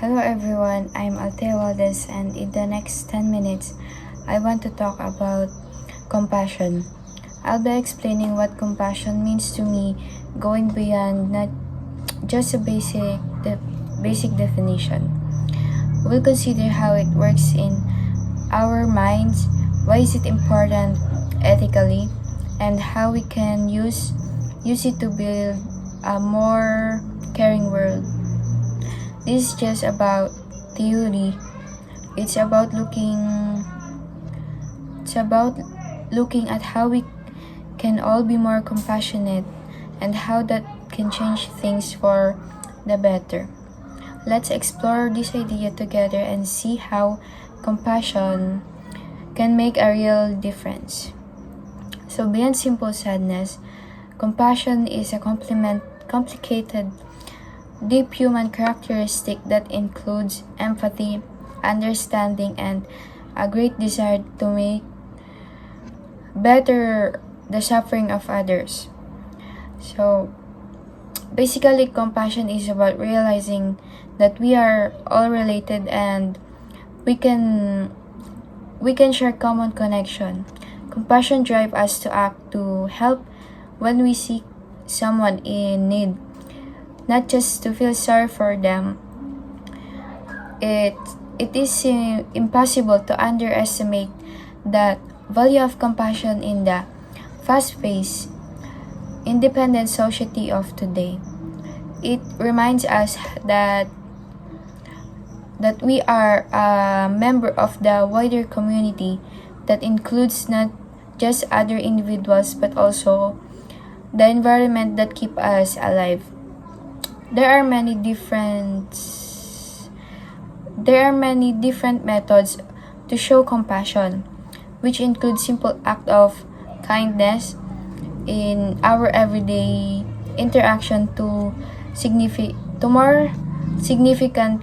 Hello everyone, I'm Althea Waldes, and in the next 10 minutes, I want to talk about compassion. I'll be explaining what compassion means to me, going beyond not just a basic definition. We'll consider how it works in our minds, why is it important ethically, and how we can use it to build a more caring world. This is just about theory. It's about looking at how we can all be more compassionate and how that can change things for the better. Let's explore this idea together and see how compassion can make a real difference. So beyond simple sadness, compassion is a complicated deep human characteristic that includes empathy, understanding, and a great desire to make better the suffering of others. So, basically, compassion is about realizing that we are all related and we can share common connection. Compassion drives us to act to help when we see someone in need, not just to feel sorry for them. It is impossible to underestimate the value of compassion in the fast-paced, independent society of today. It reminds us that we are a member of the wider community that includes not just other individuals but also the environment that keep us alive. There are many different methods to show compassion, which include simple act of kindness in our everyday interaction to more significant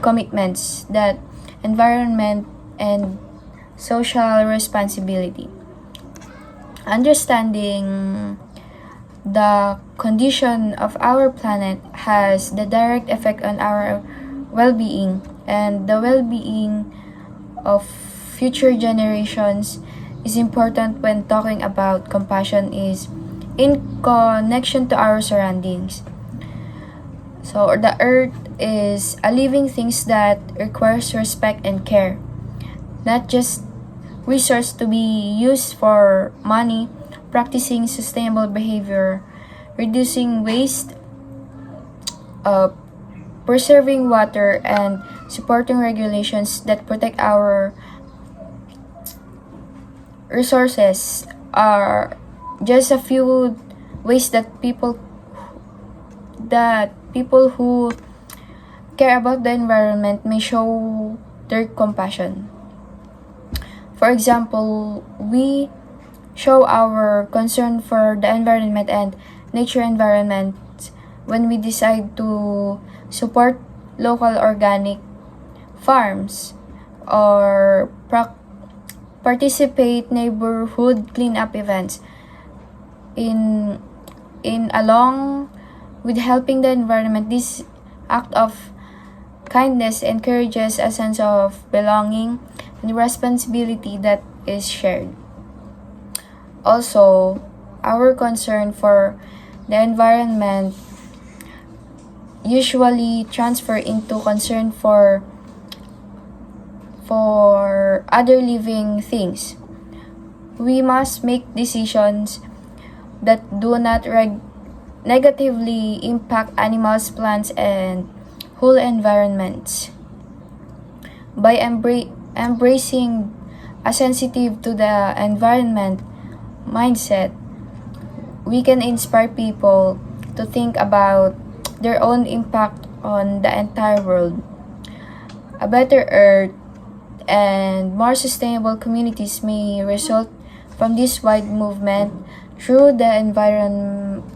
commitments that environment and social responsibility. Understanding the condition of our planet has the direct effect on our well-being and the well-being of future generations is important when talking about compassion is in connection to our surroundings. So the earth is a living thing that requires respect and care, not just resource to be used for money. Practicing sustainable behavior, reducing waste, preserving water, and supporting regulations that protect our resources are just a few ways that people who care about the environment may show their compassion. For example, we show our concern for the environment and nature environment when we decide to support local organic farms or participate neighborhood cleanup events. In along with helping the environment, this act of kindness encourages a sense of belonging and responsibility that is shared. Also, our concern for the environment usually transfer into concern for other living things. We must make decisions that do not negatively impact animals, plants, and whole environments. By embracing a sensitive to the environment mindset, we can inspire people to think about their own impact on the entire world. A better earth and more sustainable communities may result from this wide movement through the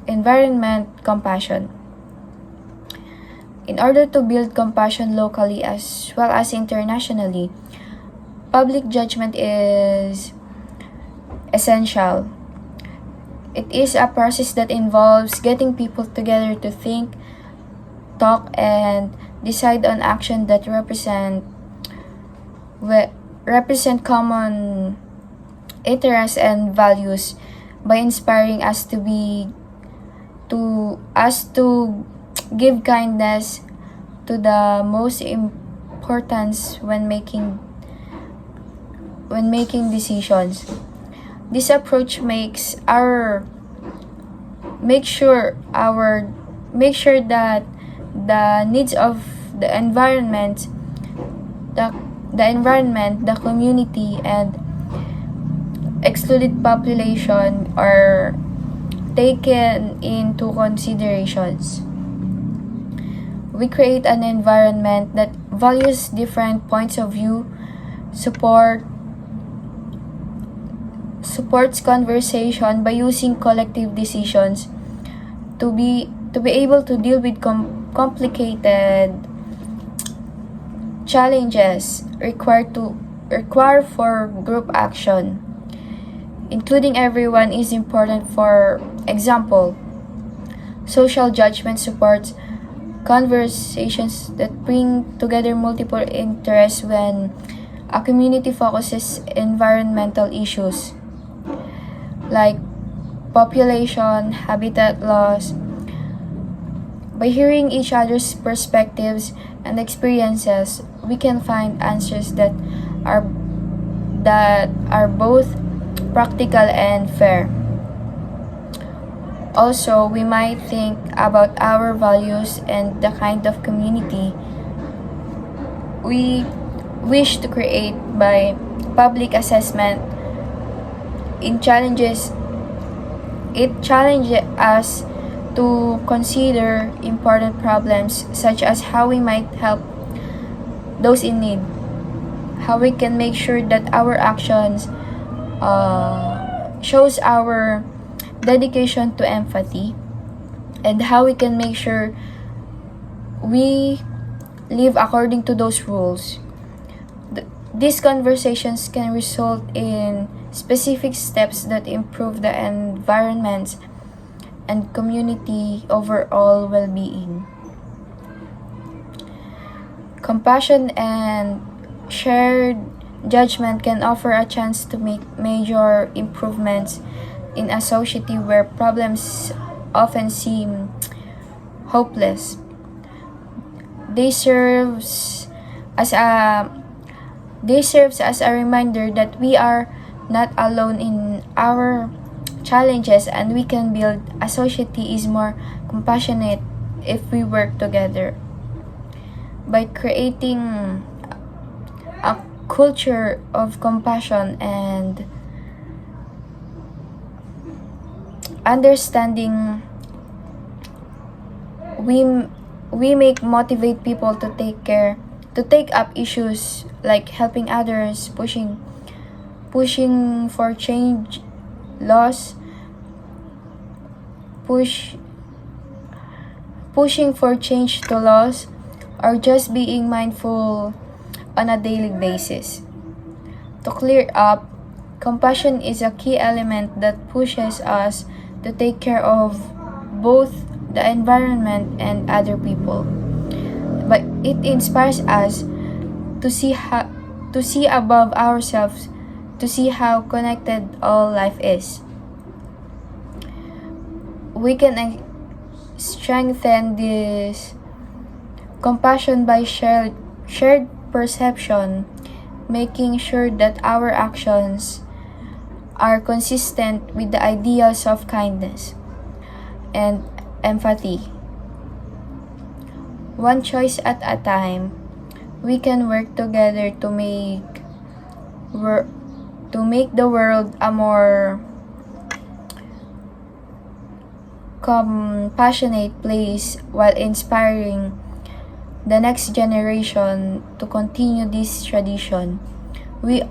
environment compassion. In order to build compassion locally as well as internationally, public judgment is essential. It is a process that involves getting people together to think, talk, and decide on action that represent common interests and values by inspiring us to give kindness to the most importance when making decisions. This approach make sure that the needs of the environment, the community, and excluded population are taken into considerations. We create an environment that values different points of view, supports conversation by using collective decisions to be able to deal with complicated challenges require for group action. Including everyone is important. For example, social judgment supports conversations that bring together multiple interests when a community focuses environmental issues like population, habitat loss. By hearing each other's perspectives and experiences, we can find answers that are both practical and fair. Also, we might think about our values and the kind of community we wish to create by public assessment. It challenges us to consider important problems such as how we might help those in need, how we can make sure that our actions shows our dedication to empathy, and how we can make sure we live according to those rules. These conversations can result in specific steps that improve the environment and community overall well-being. Compassion and shared judgment can offer a chance to make major improvements in a society where problems often seem hopeless. They serves as a reminder that we are not alone in our challenges, and we can build a society is more compassionate if we work together. By creating a culture of compassion and understanding, we make motivate people to take up issues like helping others, pushing for change laws, pushing for change to laws, or just being mindful on a daily basis. To clear up, compassion is a key element that pushes us to take care of both the environment and other people. But it inspires us to see above ourselves, to see how connected all life is. We can strengthen this compassion by shared perception, making sure that our actions are consistent with the ideals of kindness and empathy. One choice at a time, we can work together to make the world a more compassionate place while inspiring the next generation to continue this tradition. We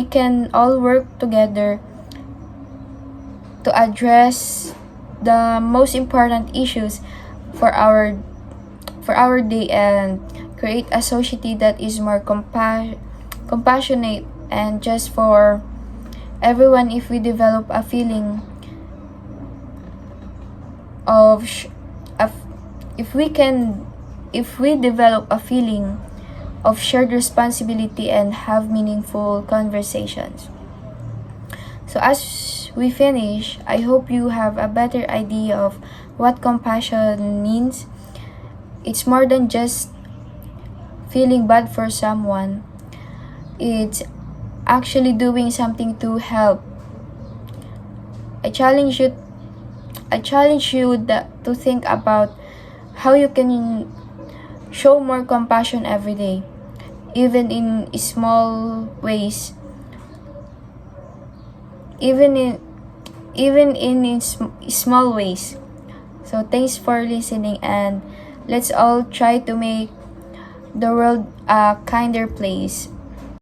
can all work together to address the most important issues for our day and create a society that is more compassionate and just for everyone. If we develop a feeling of if we can if we develop a feeling of shared responsibility and have meaningful conversations. So as we finish, I hope you have a better idea of what compassion means. It's more than just feeling bad for someone. It's actually doing something to help. I challenge you to think about how you can show more compassion every day, even in small ways. Small ways. So thanks for listening, and let's all try to make the world a kinder place.